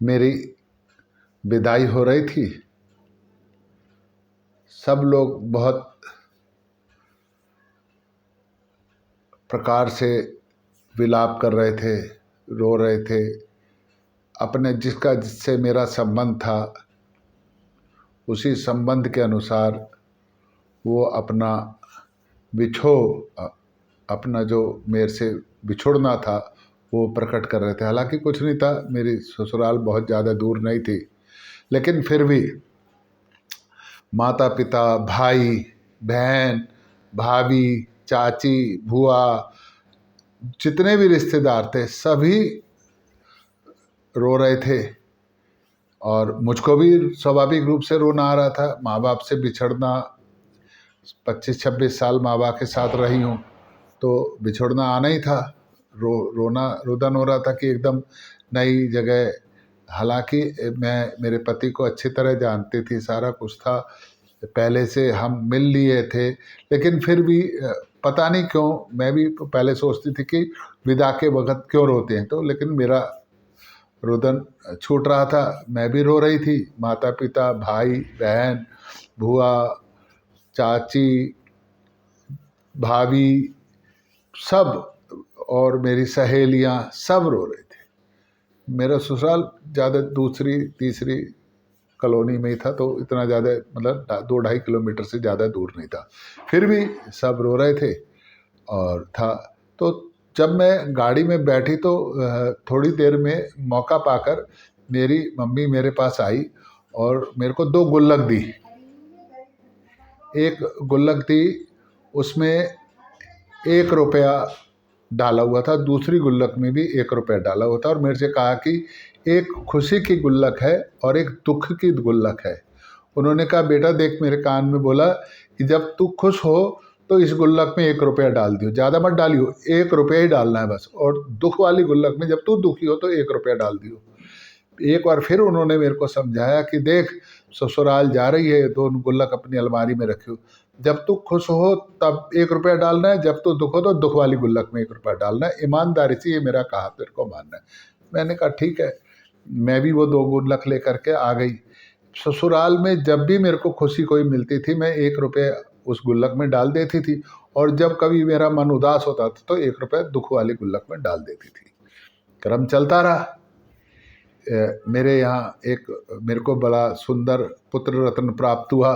मेरी विदाई हो रही थी। सब लोग बहुत प्रकार से विलाप कर रहे थे, रो रहे थे। अपने जिससे मेरा संबंध था उसी संबंध के अनुसार वो अपना जो मेरे से बिछुड़ना था वो प्रकट कर रहे थे। हालांकि कुछ नहीं था, मेरी ससुराल बहुत ज़्यादा दूर नहीं थी, लेकिन फिर भी माता पिता, भाई बहन, भाभी, चाची, बुआ, जितने भी रिश्तेदार थे सभी रो रहे थे। और मुझको भी स्वाभाविक रूप से रोना आ रहा था। माँ बाप से बिछड़ना, 25-26 साल माँ बाप के साथ रही हूँ तो बिछड़ना आना ही था। रोना रुदन हो रहा था कि एकदम नई जगह। हालांकि मैं मेरे पति को अच्छी तरह जानती थी, सारा कुछ था, पहले से हम मिल लिए थे, लेकिन फिर भी पता नहीं क्यों मैं भी पहले सोचती थी कि विदा के वक्त क्यों रोते हैं, तो लेकिन मेरा रुदन छूट रहा था। मैं भी रो रही थी। माता पिता, भाई बहन, बुआ, चाची, भाभी, सब, और मेरी सहेलियां सब रो रहे थे। मेरा ससुराल ज़्यादा दूसरी तीसरी कॉलोनी में ही था, तो इतना ज़्यादा मतलब 2-2.5 किलोमीटर से ज़्यादा दूर नहीं था। फिर भी सब रो रहे थे और था। तो जब मैं गाड़ी में बैठी तो थोड़ी देर में मौका पाकर मेरी मम्मी मेरे पास आई और मेरे को 2 गुल्लक दी। एक गुल्लक दी, उसमें 1 रुपया डाला हुआ था, दूसरी गुल्लक में भी 1 रुपया डाला हुआ था, और मेरे से कहा कि एक खुशी की गुल्लक है और एक दुख की गुल्लक है। उन्होंने कहा बेटा देख, मेरे कान में बोला कि जब तू खुश हो तो इस गुल्लक में 1 रुपया डाल दियो, ज़्यादा मत डालियो, 1 रुपया ही डालना है बस, और दुख वाली गुल्लक में जब तू दुखी हो तो 1 रुपया डाल दियो। एक बार फिर उन्होंने मेरे को समझाया कि देख, ससुराल जा रही है, 2 गुल्लक अपनी अलमारी में रखियो, जब तू खुश हो तब 1 रुपया डालना है, जब तू दुख हो तो दुख वाली गुल्लक में 1 रुपया डालना है। ईमानदारी से ये मेरा कहा तेरे को मानना है। मैंने कहा ठीक है। मैं भी वो 2 गुल्लक लेकर के आ गई। ससुराल में जब भी मेरे को खुशी कोई मिलती थी मैं 1 रुपया उस गुल्लक में डाल देती थी, और जब कभी मेरा मन उदास होता था तो 1 रुपया दुख वाली गुल्लक में डाल देती थी। क्रम चलता रहा। मेरे यहाँ मेरे को बड़ा सुंदर पुत्र रत्न प्राप्त हुआ।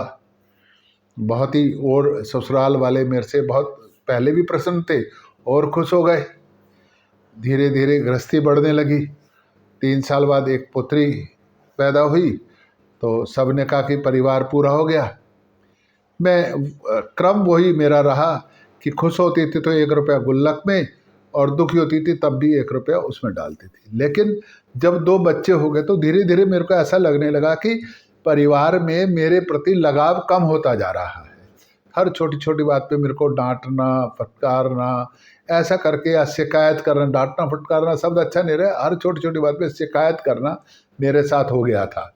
बहुत ही, और ससुराल वाले मेरे से बहुत पहले भी प्रसन्न थे और खुश हो गए। धीरे धीरे गृहस्थी बढ़ने लगी। 3 साल बाद एक पुत्री पैदा हुई तो सब ने कहा कि परिवार पूरा हो गया। क्रम वही मेरा रहा कि खुश होती थी तो 1 रुपया गुल्लक में, और दुखी होती थी तब भी 1 रुपया उसमें डालती थी। लेकिन जब 2 बच्चे हो गए तो धीरे धीरे मेरे को ऐसा लगने लगा कि परिवार में मेरे प्रति लगाव कम होता जा रहा है। हर छोटी छोटी बात पे मेरे को डांटना, फटकारना, ऐसा करके, या शिकायत करना। डांटना फटकारना शब्द अच्छा नहीं रहा, हर छोटी छोटी बात पे शिकायत करना मेरे साथ हो गया था।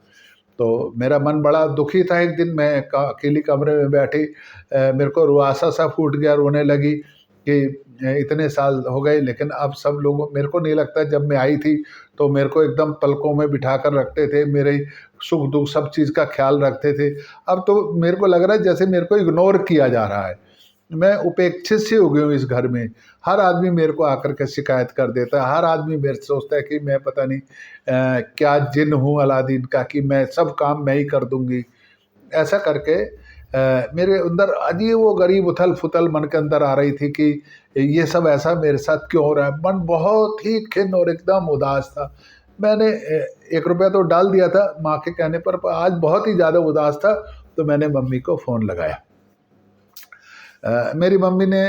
तो मेरा मन बड़ा दुखी था। एक दिन मैं अकेली कमरे में बैठी, मेरे को रुआसा सा फूट गया, रोने लगी कि इतने साल हो गए, लेकिन अब सब लोगों, मेरे को नहीं लगता जब मैं आई थी तो मेरे को एकदम पलकों में बिठा कर रखते थे, मेरे सुख दुख सब चीज़ का ख्याल रखते थे। अब तो मेरे को लग रहा है जैसे मेरे को इग्नोर किया जा रहा है। मैं उपेक्षित सी हो गई हूँ इस घर में। हर आदमी मेरे को आकर के शिकायत कर देता है। हर आदमी मेरे से सोचता है कि मैं पता नहीं क्या जिन हूँ अलादीन का, कि मैं सब काम मैं ही कर दूंगी। ऐसा करके मेरे अंदर अजीब वो गरीब उथल फुथल मन के अंदर आ रही थी कि ये सब ऐसा मेरे साथ क्यों हो रहा है। मन बहुत ही खिन्न और एकदम उदास था। मैंने 1 रुपया तो डाल दिया था माँ के कहने पर आज बहुत ही ज़्यादा उदास था, तो मैंने मम्मी को फ़ोन लगाया। मेरी मम्मी ने,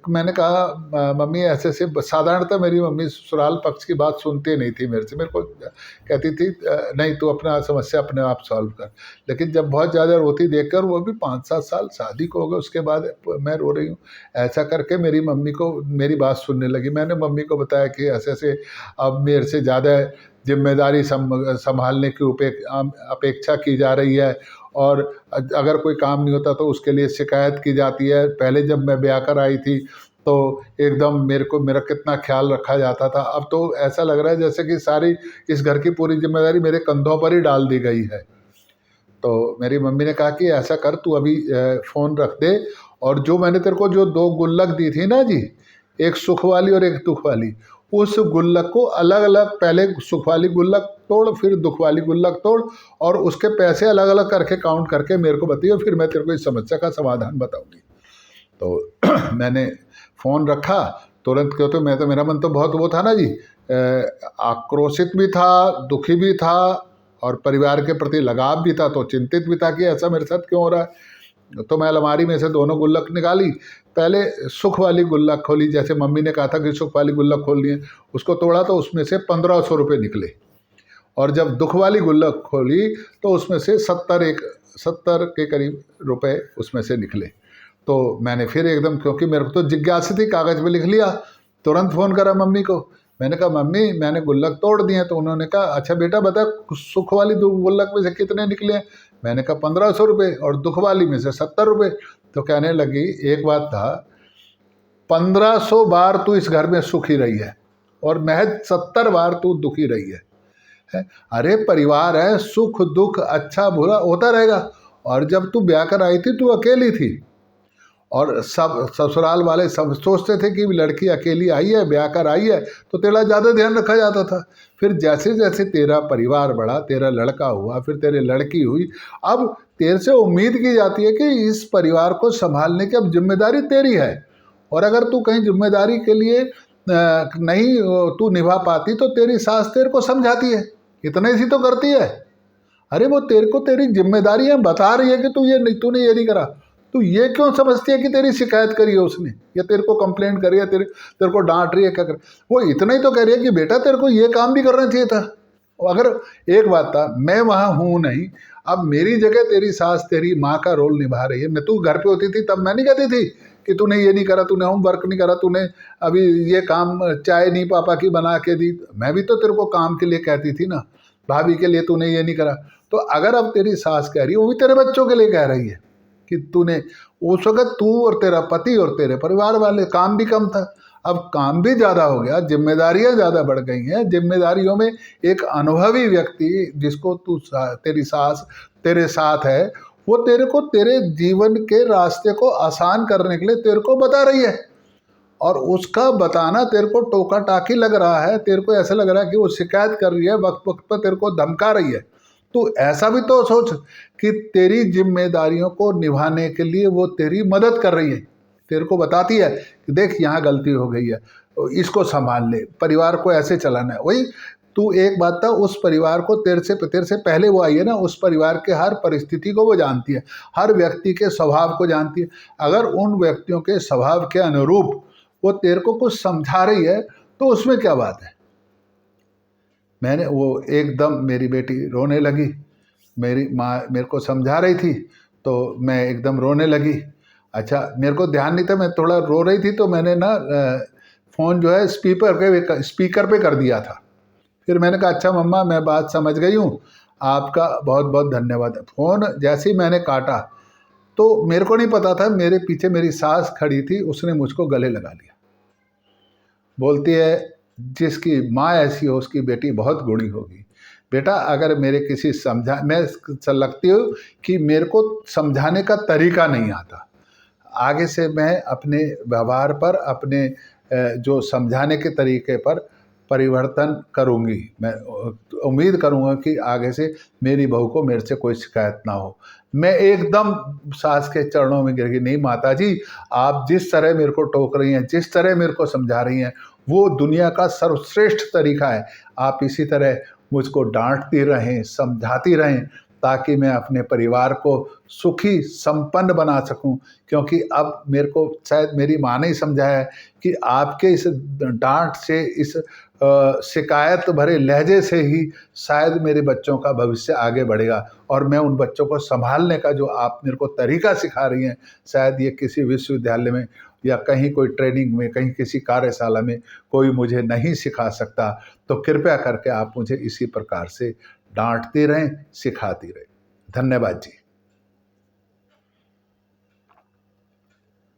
मैंने कहा मम्मी ऐसे ऐसे, साधारणतः मेरी मम्मी ससुराल पक्ष की बात सुनती नहीं थी मेरे से, मेरे को कहती थी नहीं तू अपना समस्या अपने आप सॉल्व कर। लेकिन जब बहुत ज़्यादा रोती देखकर, वो भी 5-7 साल शादी को हो गए उसके बाद मैं रो रही हूँ, ऐसा करके मेरी मम्मी को मेरी बात सुनने लगी। मैंने मम्मी को बताया कि ऐसे ऐसे अब मेरे से ज़्यादा जिम्मेदारी संभालने की अपेक्षा की जा रही है, और अगर कोई काम नहीं होता तो उसके लिए शिकायत की जाती है। पहले जब मैं ब्याह कर आई थी तो एकदम मेरा कितना ख्याल रखा जाता था। अब तो ऐसा लग रहा है जैसे कि सारी इस घर की पूरी जिम्मेदारी मेरे कंधों पर ही डाल दी गई है। तो मेरी मम्मी ने कहा कि ऐसा कर, तू अभी फ़ोन रख दे, और जो मैंने तेरे को जो 2 गुल्लक दी थी ना जी, एक सुख वाली और एक दुख वाली, उस गुल्लक को अलग अलग, पहले सुख वाली गुल्लक तोड़, फिर दुख वाली गुल्लक तोड़, और उसके पैसे अलग अलग करके काउंट करके मेरे को बताइए, फिर मैं तेरे को इस समस्या का समाधान बताऊंगी। तो मैंने फ़ोन रखा तुरंत, क्यों तो मेरा मन तो बहुत वो था ना जी, आक्रोशित भी था, दुखी भी था, और परिवार के प्रति लगाव भी था, तो चिंतित भी था कि ऐसा मेरे साथ क्यों हो रहा है। तो मैं अलमारी में से दोनों गुल्लक निकाली, पहले सुख वाली गुल्लक खोली, जैसे मम्मी ने कहा था कि सुख वाली गुल्लक खोलनी है, उसको तोड़ा तो उसमें से 1500 रुपये निकले। और जब दुख वाली गुल्लक खोली तो उसमें से 70 के करीब रुपए उसमें से निकले। तो मैंने फिर एकदम, क्योंकि मेरे को तो जिज्ञासा थी, कागज़ पे लिख लिया, तुरंत फ़ोन करा मम्मी को। मैंने कहा मम्मी मैंने गुल्लक तोड़ दिए। तो उन्होंने कहा अच्छा बेटा बता, सुख वाली गुल्लक में से कितने निकले? मैंने कहा 1500 रुपये, और दुख वाली में से 70 रुपये। तो कहने लगी एक बात था, 1500 बार तू इस घर में सुखी रही है और महज 70 बार तू दुखी रही है। अरे परिवार है, सुख दुख अच्छा बुरा होता रहेगा। और जब तू ब्याह कर आई थी तू अकेली थी, और सब ससुराल वाले सब सोचते थे कि लड़की अकेली आई है, ब्याह कर आई है, तो तेरा ज़्यादा ध्यान रखा जाता था। फिर जैसे जैसे तेरा परिवार बढ़ा, तेरा लड़का हुआ, फिर तेरी लड़की हुई, अब तेरे से उम्मीद की जाती है कि इस परिवार को संभालने की अब जिम्मेदारी तेरी है। और अगर तू कहीं जिम्मेदारी के लिए नहीं तू निभा पाती तो तेरी सास तेरे को समझाती है, इतना ही तो करती है। अरे वो तेरे को तेरी जिम्मेदारियां बता रही है कि तूने ये नहीं करा, तू ये क्यों समझती है कि तेरी शिकायत करी है उसने, या तेरे को कंप्लेंट करी है, तेरे को डांट रही है, क्या कर। वो इतना ही तो कह रही है कि बेटा तेरे को ये काम भी करना चाहिए था। अगर एक बात था, मैं वहाँ हूँ नहीं, अब मेरी जगह तेरी सास तेरी माँ का रोल निभा रही है। मैं तू घर पे होती थी तब मैं नहीं कहती थी कि तूने ये नहीं करा, तूने होमवर्क नहीं करा, तूने अभी ये काम चाय नहीं पापा की बना के दी, मैं भी तो तेरे को काम के लिए कहती थी ना, भाभी के लिए तूने ये नहीं करा। तो अगर अब तेरी सास कह रही है, वो भी तेरे बच्चों के लिए कह रही है कि तूने, उस वक्त तू और तेरा पति और तेरे परिवार वाले, काम भी कम था, अब काम भी ज़्यादा हो गया, जिम्मेदारियां ज़्यादा बढ़ गई हैं। जिम्मेदारियों में एक अनुभवी व्यक्ति जिसको तेरी सास तेरे साथ है, वो तेरे को तेरे जीवन के रास्ते को आसान करने के लिए तेरे को बता रही है, और उसका बताना तेरे को टोका टाकी लग रहा है, तेरे को ऐसा लग रहा है कि वो शिकायत कर रही है, वक्त वक्त पर तेरे को धमका रही है। तो ऐसा भी तो सोच कि तेरी जिम्मेदारियों को निभाने के लिए वो तेरी मदद कर रही है, तेरे को बताती है कि देख यहाँ गलती हो गई है, इसको संभाल ले, परिवार को ऐसे चलाना है। वही तू एक बात था, उस परिवार को तेरे से पहले वो आई है ना, उस परिवार के हर परिस्थिति को वो जानती है, हर व्यक्ति के स्वभाव को जानती है। अगर उन व्यक्तियों के स्वभाव के अनुरूप वो तेरे को कुछ समझा रही है तो उसमें क्या बात है। मैंने वो एकदम, मेरी बेटी रोने लगी, मेरी माँ मेरे को समझा रही थी तो मैं एकदम रोने लगी। अच्छा मेरे को ध्यान नहीं था, मैं थोड़ा रो रही थी तो मैंने ना फ़ोन जो है स्पीकर पे कर दिया था। फिर मैंने कहा अच्छा मम्मा मैं बात समझ गई हूँ, आपका बहुत बहुत धन्यवाद। फ़ोन जैसे ही मैंने काटा तो मेरे को नहीं पता था, मेरे पीछे मेरी सास खड़ी थी, उसने मुझको गले लगा लिया। बोलती है जिसकी माँ ऐसी हो उसकी बेटी बहुत गुणी होगी। बेटा अगर मेरे किसी मैं लगती हूँ कि मेरे को समझाने का तरीका नहीं आता, आगे से मैं अपने व्यवहार पर, अपने जो समझाने के तरीके पर परिवर्तन करूँगी। मैं उम्मीद करूँगा कि आगे से मेरी बहू को मेरे से कोई शिकायत ना हो। मैं एकदम सास के चरणों में गिर गई, नहीं माता जी, आप जिस तरह मेरे को टोक रही हैं, जिस तरह मेरे को समझा रही हैं, वो दुनिया का सर्वश्रेष्ठ तरीका है। आप इसी तरह मुझको डांटती रहें, समझाती रहें, ताकि मैं अपने परिवार को सुखी संपन्न बना सकूं। क्योंकि अब मेरे को शायद मेरी माँ ने ही समझाया है कि आपके इस डांट से, इस शिकायत भरे लहजे से ही शायद मेरे बच्चों का भविष्य आगे बढ़ेगा, और मैं उन बच्चों को संभालने का जो आप मेरे को तरीका सिखा रही हैं, शायद ये किसी विश्वविद्यालय में या कहीं कोई ट्रेनिंग में, कहीं किसी कार्यशाला में कोई मुझे नहीं सिखा सकता। तो कृपया करके आप मुझे इसी प्रकार से डांटते रहें, सिखाती रहें। धन्यवाद जी।